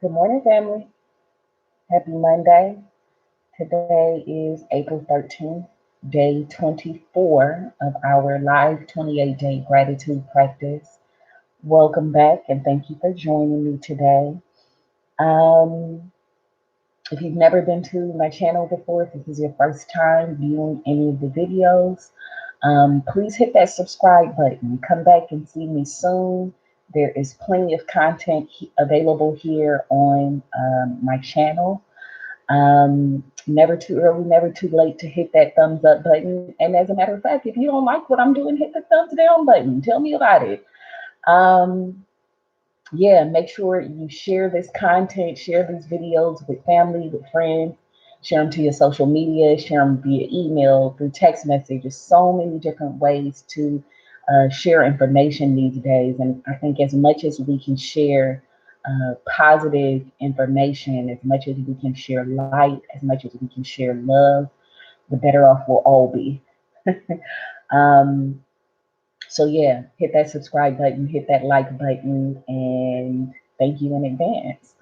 Good morning, family. Happy Monday. Today is April 13th, day 24 of our live 28-day gratitude practice. Welcome back and thank you for joining me today. Um, if you've never been to my channel before, if this is your first time viewing any of the videos, please hit that subscribe button. Come back and see me soon. There is plenty of content available here on my channel. Never too early, never too late to hit that thumbs up button. And as a matter of fact, if you don't like what I'm doing, hit the thumbs down button. Tell me about it. Um, yeah, make sure you share this content, share these videos with family, with friends, share them to your social media, share them via email, through text messages, so many different ways to share information these days. And I think as much as we can share positive information, as much as we can share light, as much as we can share love, the better off we'll all be. um, so yeah, hit that subscribe button, hit that like button, and thank you in advance.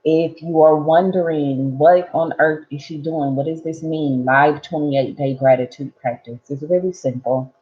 If you are wondering what on earth is she doing, what does this mean? Live 28-day gratitude practice. It's really simple.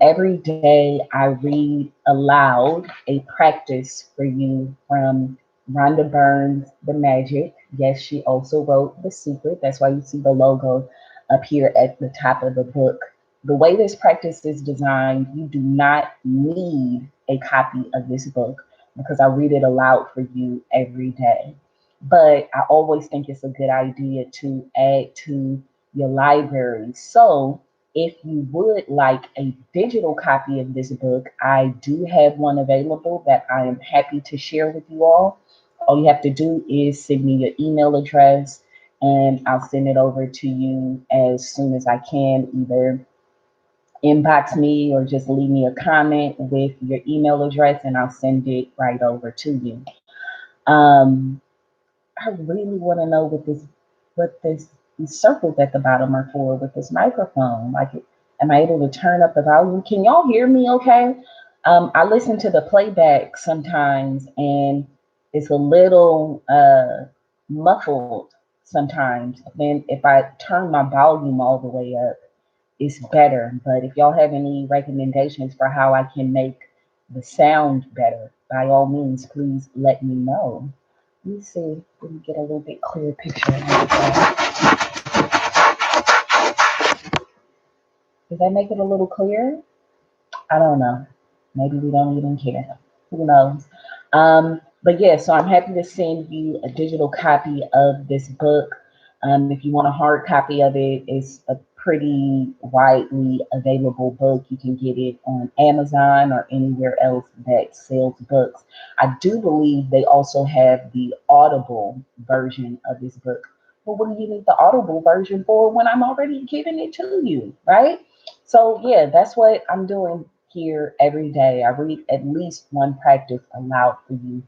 Every day I read aloud a practice for you from Rhonda Burns, The Magic. Yes, she also wrote The Secret. That's why you see the logo up here at the top of the book. The way this practice is designed, you do not need a copy of this book because I read it aloud for you every day. But I always think it's a good idea to add to your library. So if you would like a digital copy of this book, I do have one available that I am happy to share with you all. All you have to do is send me your email address and I'll send it over to you as soon as I can. Either inbox me or just leave me a comment with your email address and I'll send it right over to you. Um, I really want to know what these circles at the bottom are for with this microphone. Like, am I able to turn up the volume? Can y'all hear me okay? I listen to the playback sometimes and it's a little muffled sometimes. Then if I turn my volume all the way up, it's better. But if y'all have any recommendations for how I can make the sound better, by all means, please let me know. Let me see. Let me get a little bit clearer picture. Does that make it a little clearer? I don't know. Maybe we don't even care. Who knows? But yeah, so I'm happy to send you a digital copy of this book. If you want a hard copy of it, it's a pretty widely available book. You can get it on Amazon or anywhere else that sells books. I do believe they also have the Audible version of this book. But what do you need the Audible version for when I'm already giving it to you, right? So yeah, that's what I'm doing here every day. I read at least one practice aloud for you.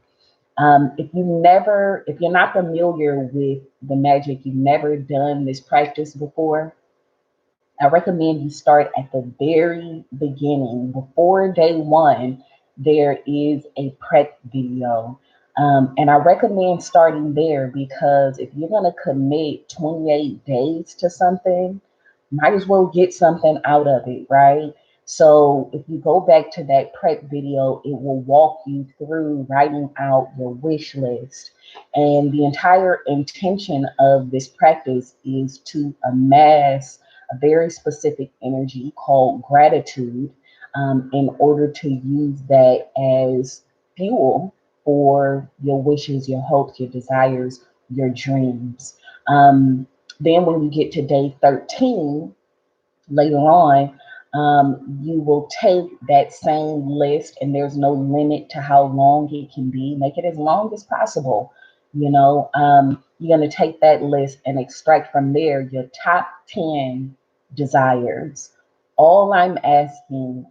If you're not familiar with the magic, you've never done this practice before, I recommend you start at the very beginning. Before day one, there is a prep video. And I recommend starting there because if you're going to commit 28 days to something, might as well get something out of it, right? So if you go back to that prep video, it will walk you through writing out your wish list. And the entire intention of this practice is to amass a very specific energy called gratitude in order to use that as fuel for your wishes, your hopes, your desires, your dreams. Then, when you get to day 13, later on, you will take that same list, and there's no limit to how long it can be. Make it as long as possible. You're going to take that list and extract from there your top 10 desires. All I'm asking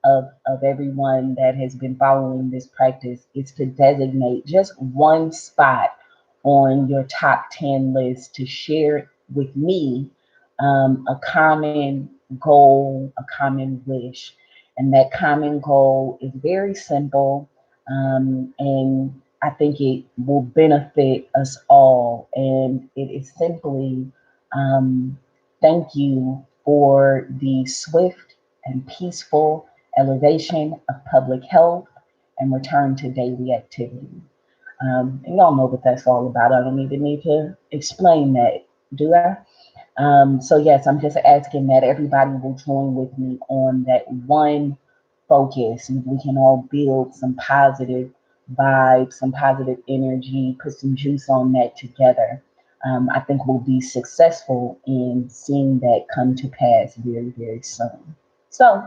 of everyone that has been following this practice is to designate just one spot on your top 10 list to share with me a common goal, a common wish. And that common goal is very simple. And I think it will benefit us all. And it is simply um, thank you for the swift and peaceful elevation of public health and return to daily activity. And y'all know what that's all about. I don't even need to explain that, do I? So yes, I'm just asking that everybody will join with me on that one focus, and we can all build some positive vibes, some positive energy, put some juice on that together. I think we'll be successful in seeing that come to pass very, very soon. So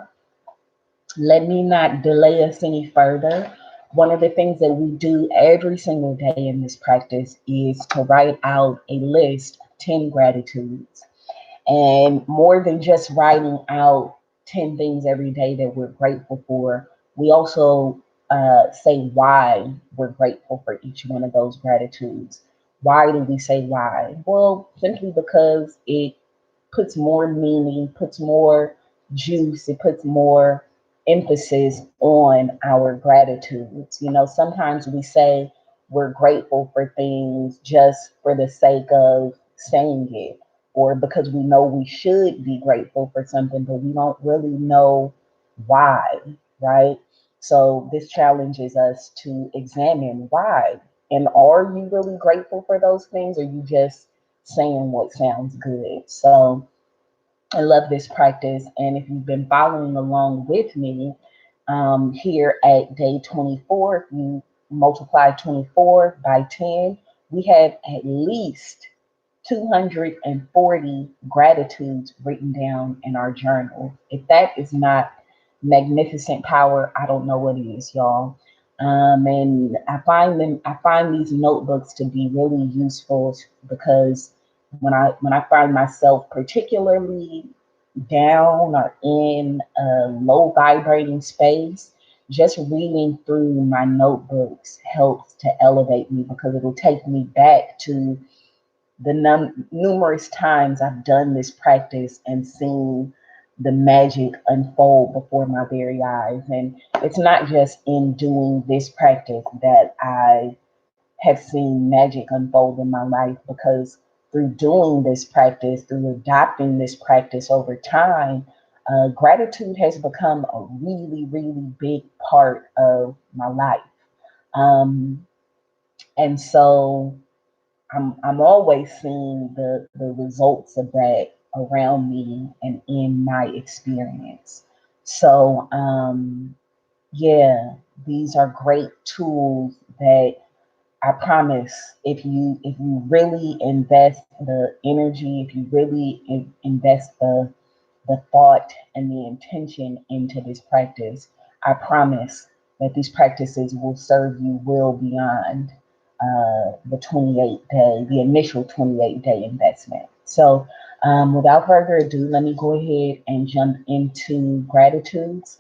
let me not delay us any further. One of the things that we do every single day in this practice is to write out a list of 10 gratitudes. And more than just writing out 10 things every day that we're grateful for, we also say why we're grateful for each one of those gratitudes. Why do we say why? Well, simply because it puts more meaning, puts more juice, it puts more emphasis on our gratitudes. You know, sometimes we say we're grateful for things just for the sake of saying it, or because we know we should be grateful for something, but we don't really know why, right? So this challenges us to examine why. And are you really grateful for those things, or are you just saying what sounds good? So I love this practice. And if you've been following along with me here at day 24, if you multiply 24 by 10, we have at least 240 gratitudes written down in our journal. If that is not magnificent power, I don't know what is, y'all. And I find these notebooks to be really useful because when I find myself particularly down or in a low vibrating space, just reading through my notebooks helps to elevate me because it'll take me back to the numerous times I've done this practice and seen the magic unfold before my very eyes. And it's not just in doing this practice that I have seen magic unfold in my life, because through doing this practice, through adopting this practice over time, gratitude has become a really, really big part of my life. Um, and so I'm always seeing the results of that around me and in my experience. So yeah, these are great tools that I promise if you really invest the energy, if you really invest the thought and the intention into this practice, I promise that these practices will serve you well beyond the 28 day, the initial 28-day investment. So, without further ado, let me go ahead and jump into gratitudes.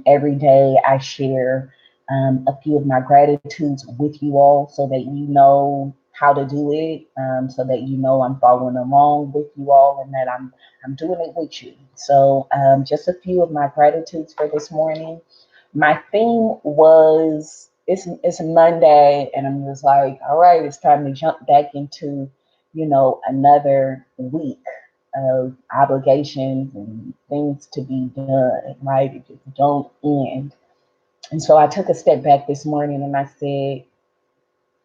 Every day I share a few of my gratitudes with you all so that you know how to do it, so that you know I'm following along with you all and that I'm doing it with you. So, just a few of my gratitudes for this morning. My theme was it's Monday, and I'm just like, all right, it's time to jump back into, another week of obligations and things to be done, right? It just don't end. And so I took a step back this morning and I said,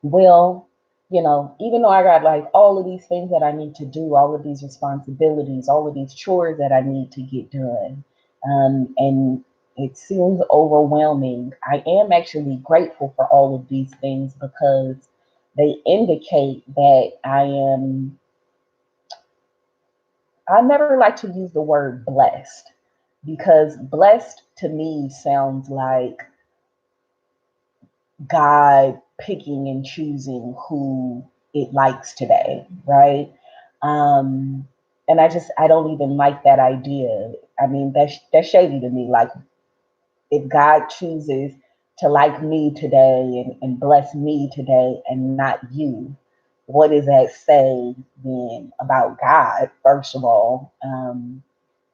well, even though I got like all of these things that I need to do, all of these responsibilities, all of these chores that I need to get done, and it seems overwhelming, I am actually grateful for all of these things because they indicate that I never like to use the word blessed, because blessed to me sounds like God picking and choosing who it likes today, right? Um, and I don't even like that idea. I mean, that's shady to me. Like, if God chooses to like me today and bless me today and not you, what does that say then about God, first of all?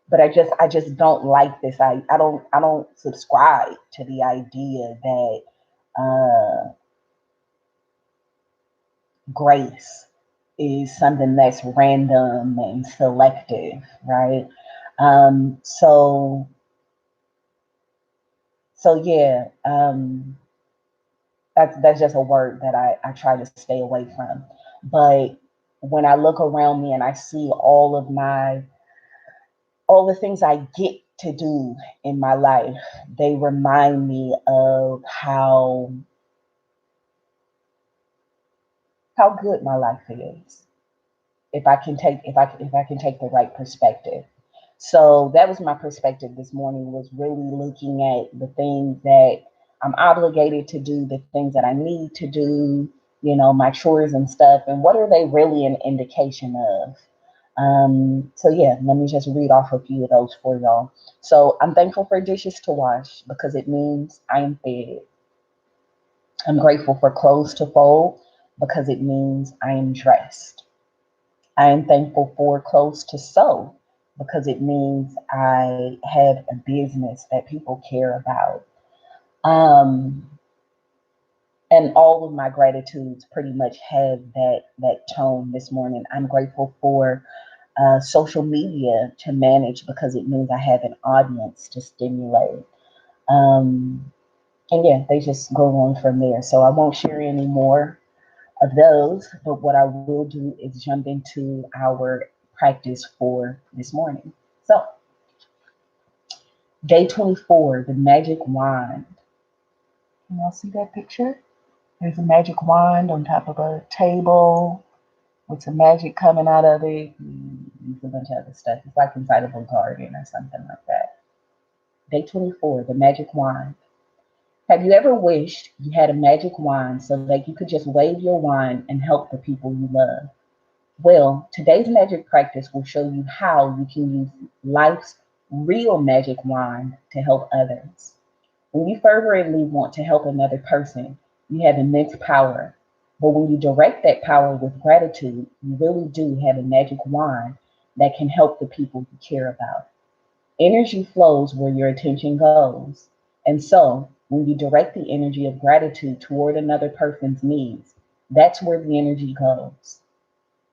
But I just don't like this. I don't subscribe to the idea that grace is something that's random and selective, right? Um, so yeah, that's just a word that I try to stay away from. But when I look around me and I see all the things I get to do in my life, they remind me of how good my life is. If I can take the right perspective. So that was my perspective this morning, was really looking at the things that I'm obligated to do, the things that I need to do, my chores and stuff, and what are they really an indication of? So yeah, let me just read off a few of those for y'all. So I'm thankful for dishes to wash because it means I am fed. I'm grateful for clothes to fold because it means I am dressed. I am thankful for clothes to sew because it means I have a business that people care about. Um, and all of my gratitudes pretty much have that tone this morning. I'm grateful for social media to manage because it means I have an audience to stimulate. Um, and yeah, they just go on from there. So I won't share any more of those, but what I will do is jump into our practice for this morning. So, day 24, the magic wand. Can y'all see that picture? There's a magic wand on top of a table with some magic coming out of it. There's a bunch of other stuff. It's like inside of a garden or something like that. Day 24, the magic wand. Have you ever wished you had a magic wand so that you could just wave your wand and help the people you love? Well, today's magic practice will show you how you can use life's real magic wand to help others. When you fervently want to help another person, you have immense power. But when you direct that power with gratitude, you really do have a magic wand that can help the people you care about. Energy flows where your attention goes. And so, when you direct the energy of gratitude toward another person's needs, that's where the energy goes.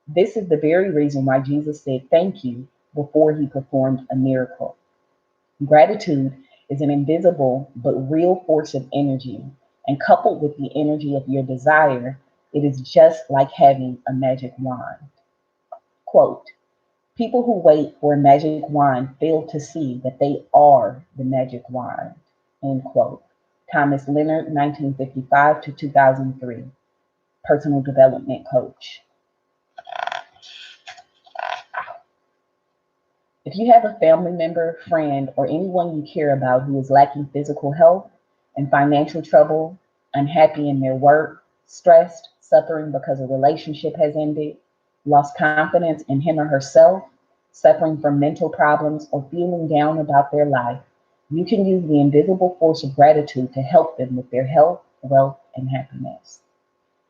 This is the very reason why Jesus said thank you before he performed a miracle. Gratitude is an invisible but real force of energy, and coupled with the energy of your desire, it is just like having a magic wand. Quote, people who wait for a magic wand fail to see that they are the magic wand. End quote. Thomas Leonard, 1955 to 2003, personal development coach. If you have a family member, friend, or anyone you care about who is lacking physical health, in financial trouble, unhappy in their work, stressed, suffering because a relationship has ended, lost confidence in him or herself, suffering from mental problems, or feeling down about their life, you can use the invisible force of gratitude to help them with their health, wealth, and happiness.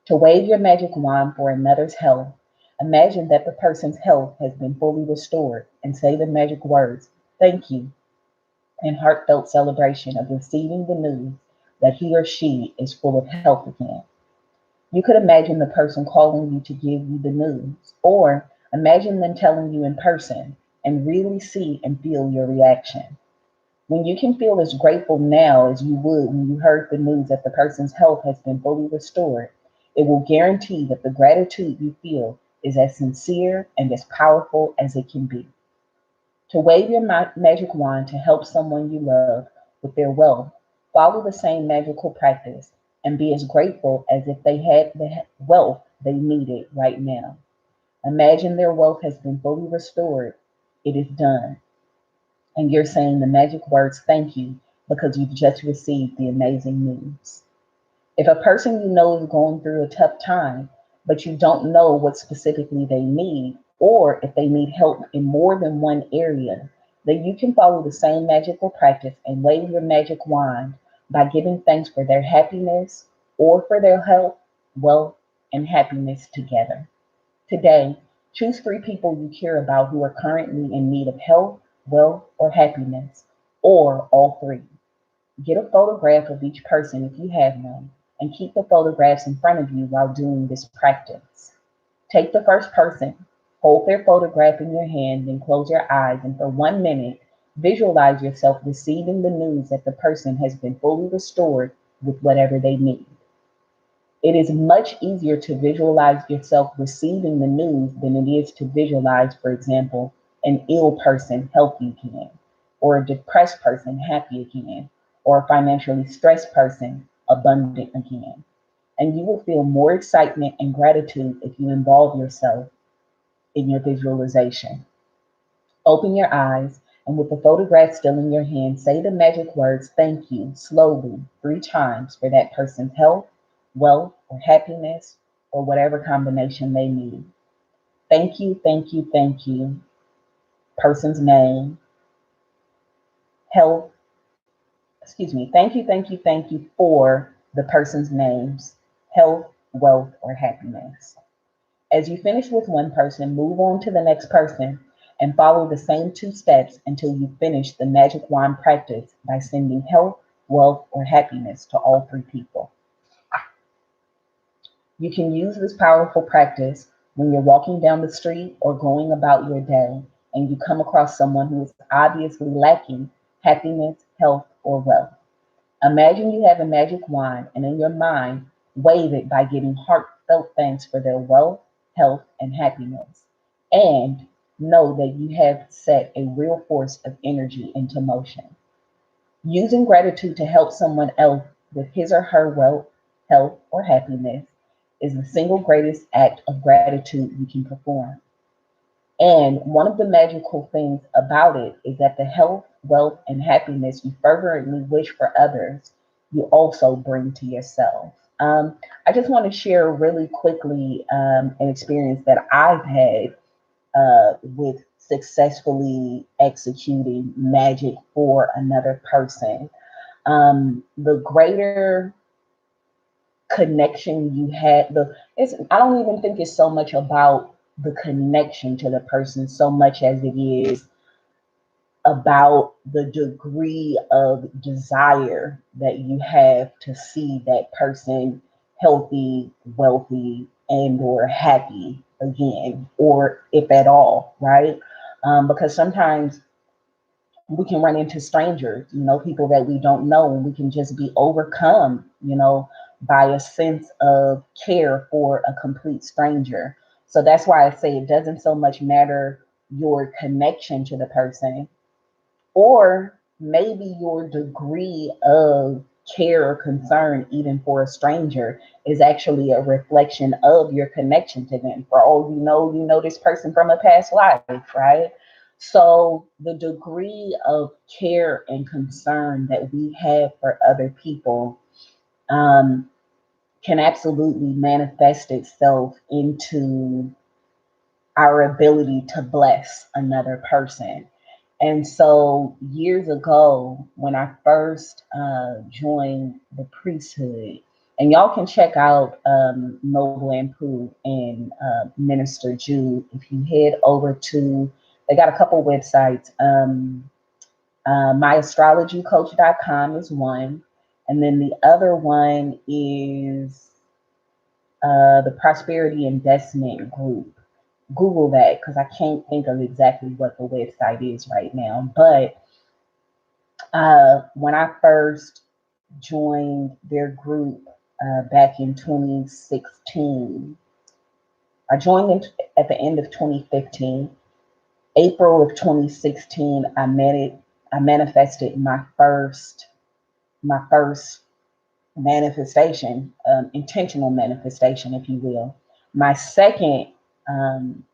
To wave your magic wand for another's health, imagine that the person's health has been fully restored and say the magic words, thank you, in heartfelt celebration of receiving the news that he or she is full of health again. You could imagine the person calling you to give you the news, or imagine them telling you in person and really see and feel your reaction. When you can feel as grateful now as you would when you heard the news that the person's health has been fully restored, it will guarantee that the gratitude you feel is as sincere and as powerful as it can be. To wave your magic wand to help someone you love with their wealth, follow the same magical practice and be as grateful as if they had the wealth they needed right now. Imagine their wealth has been fully restored. It is done, and you're saying the magic words thank you because you've just received the amazing news. If a person you know is going through a tough time, but you don't know what specifically they need, or if they need help in more than one area, then you can follow the same magical practice and wave your magic wand by giving thanks for their happiness or for their health, wealth, and happiness together. Today, choose three people you care about who are currently in need of health, wealth, or happiness, or all three. Get a photograph of each person if you have one. and keep the photographs in front of you while doing this practice. Take the first person, hold their photograph in your hand, then close your eyes, and for 1 minute, visualize yourself receiving the news that the person has been fully restored with whatever they need. It is much easier to visualize yourself receiving the news than it is to visualize, for example, an ill person healthy again, or a depressed person happy again, or a financially stressed person abundant again. And you will feel more excitement and gratitude if you involve yourself in your visualization. Open your eyes and with the photograph still in your hand, say the magic words thank you slowly 3 times for that person's health, wealth, or happiness, or whatever combination they need. Thank you, thank you, thank you. Person's name, health, excuse me, thank you for the person's names, health, wealth, or happiness. As you finish with one person, move on to the next person and follow the same 2 steps until you finish the magic wand practice by sending health, wealth, or happiness to all 3 people. You can use this powerful practice when you're walking down the street or going about your day and you come across someone who is obviously lacking happiness, health, or wealth. Imagine you have a magic wand and in your mind, wave it by giving heartfelt thanks for their wealth, health, and happiness. And know that you have set a real force of energy into motion. Using gratitude to help someone else with his or her wealth, health, or happiness is the single greatest act of gratitude you can perform. And one of the magical things about it is that the health, wealth, and happiness you fervently wish for others, you also bring to yourself. I just want to share really quickly an experience that I've had with successfully executing magic for another person. The greater connection you had, I don't even think it's so much about the connection to the person so much as it is about the degree of desire that you have to see that person healthy, wealthy, and or happy again, or if at all, right? Because sometimes we can run into strangers, people that we don't know, and we can just be overcome, by a sense of care for a complete stranger. So that's why I say it doesn't so much matter your connection to the person, or maybe your degree of care or concern, even for a stranger, is actually a reflection of your connection to them. For all you know this person from a past life, right? So the degree of care and concern that we have for other people um, can absolutely manifest itself into our ability to bless another person. And so years ago, when I first joined the priesthood, and y'all can check out Noble and Pooh and Minister Jude if you head over to, they got a couple websites. Myastrologycoach.com is one, and then the other one is the Prosperity Investment Group. Google that because I can't think of exactly what the website is right now. But when I first joined their group back in 2016, I joined them at the end of 2015. April of 2016, I manifested my first manifestation, intentional manifestation, if you will. My second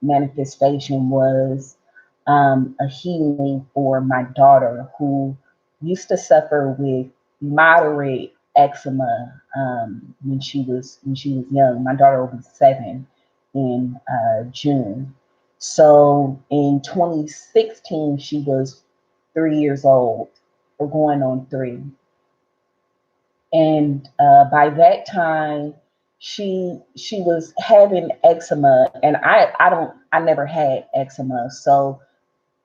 manifestation was a healing for my daughter who used to suffer with moderate eczema when she was young. My daughter will be 7 in June. So in 2016, she was 3 years old, or going on 3. And by that time, she was having eczema, and I never had eczema, so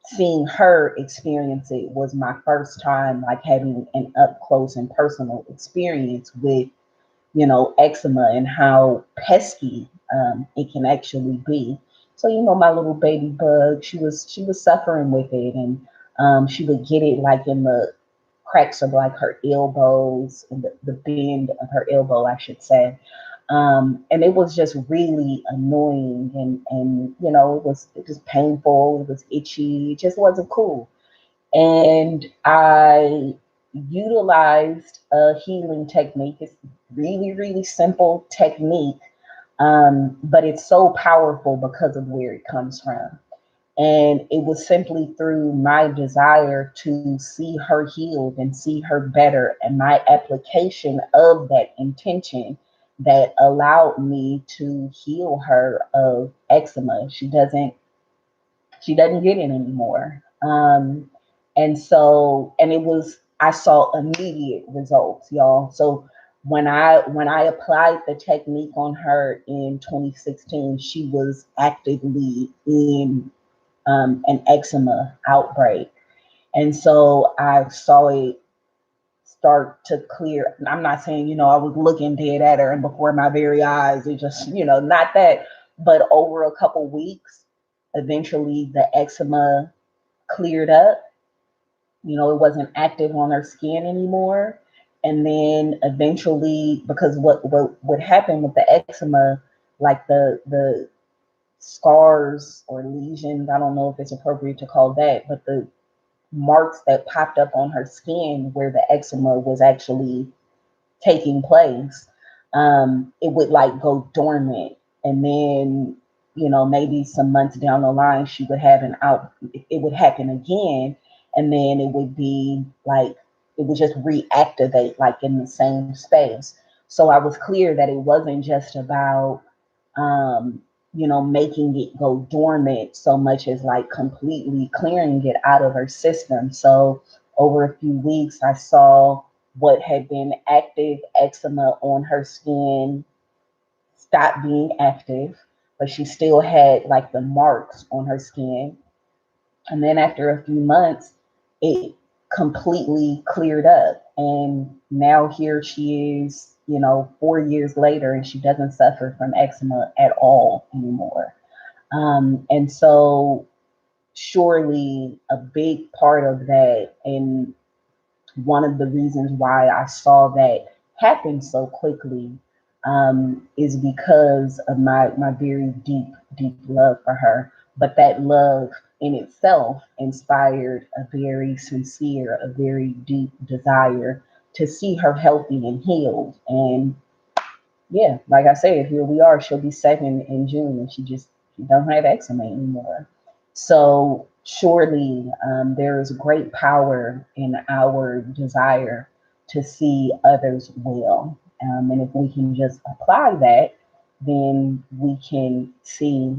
seeing her experience it was my first time like having an up close and personal experience with eczema and how pesky it can actually be. So, my little baby bug, she was suffering with it, and she would get it like in the cracks of like her elbows and the bend of her elbow, I should say. And it was just really annoying, and it was painful, it was itchy, it just wasn't cool. And I utilized a healing technique. It's really, really simple technique, but it's so powerful because of where it comes from. And it was simply through my desire to see her healed and see her better, and my application of that intention that allowed me to heal her of eczema. She doesn't get it anymore. And it was, I saw immediate results, y'all. So when I applied the technique on her in 2016, she was actively in an eczema outbreak. And so I saw it start to clear. I'm not saying, I was looking dead at her and before my very eyes, it just, not that, but over a couple weeks, eventually the eczema cleared up. It wasn't active on her skin anymore. And then eventually, because what would happen with the eczema, like the scars or lesions, I don't know if it's appropriate to call that, but the marks that popped up on her skin where the eczema was actually taking place, it would like go dormant. And then, maybe some months down the line, she would have it would happen again. And then it would be like, it would just reactivate like in the same space. So I was clear that it wasn't just about, um, making it go dormant so much as like completely clearing it out of her system. So over a few weeks, I saw what had been active eczema on her skin stop being active, but she still had like the marks on her skin. And then after a few months, it completely cleared up. And now here she is, 4 years later, and she doesn't suffer from eczema at all anymore. And so, surely a big part of that, and one of the reasons why I saw that happen so quickly, is because of my very deep, deep love for her. But that love in itself inspired a very sincere, a very deep desire to see her healthy and healed. And yeah, like I said, here we are. She'll be 7 in June, and she don't have eczema anymore. So surely there is great power in our desire to see others well, and if we can just apply that, then we can see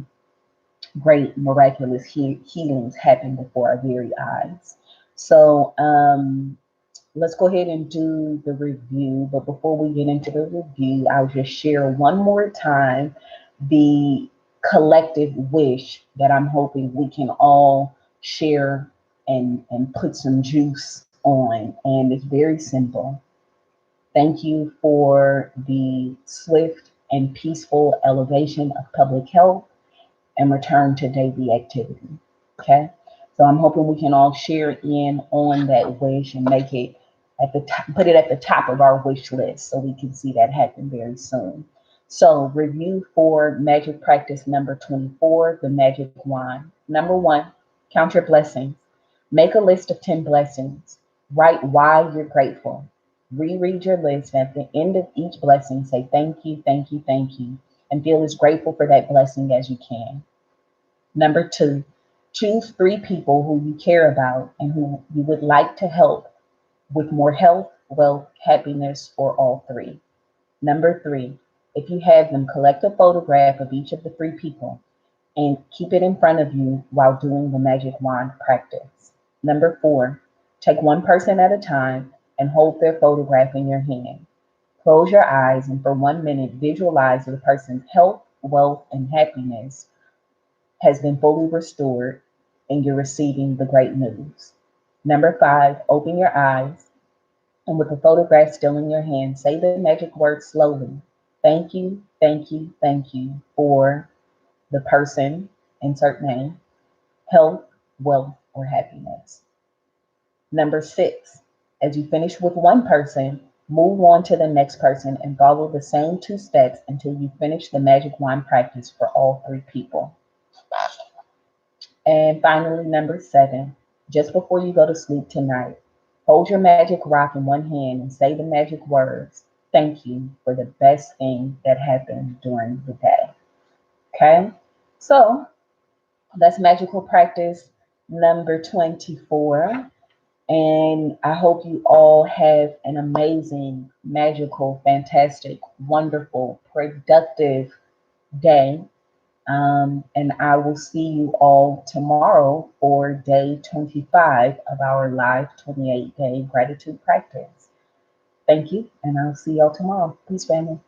great miraculous healings happen before our very eyes. So let's go ahead and do the review. But before we get into the review, I'll just share one more time the collective wish that I'm hoping we can all share and put some juice on. And it's very simple. Thank you for the swift and peaceful elevation of public health and return to daily activity. Okay. So I'm hoping we can all share in on that wish and make it at the top, put it at the top of our wish list so we can see that happen very soon. So review for magic practice number 24, the magic wand. Number one, count your blessings. Make a list of 10 blessings. Write why you're grateful. Reread your list. At the end of each blessing, say thank you, thank you, thank you, and feel as grateful for that blessing as you can. Number two, choose 3 people who you care about and who you would like to help with more health, wealth, happiness, or all three. Number three, if you have them, collect a photograph of each of the 3 people and keep it in front of you while doing the magic wand practice. Number four, take one person at a time and hold their photograph in your hand. Close your eyes and for 1 minute visualize the person's health, wealth, and happiness has been fully restored and you're receiving the great news. Number five, open your eyes And with the photograph still in your hand, say the magic word slowly. Thank you, thank you, thank you for the person, insert name, health, wealth, or happiness. Number 6, as you finish with one person, move on to the next person and follow the same 2 steps until you finish the magic wand practice for all 3 people. And finally, number 7, just before you go to sleep tonight, hold your magic rock in one hand and say the magic words, thank you for the best thing that happened during the day. Okay? So that's magical practice number 24. And I hope you all have an amazing, magical, fantastic, wonderful, productive day. And I will see you all tomorrow for day 25 of our live 28-day gratitude practice. Thank you, and I'll see y'all tomorrow. Peace, family.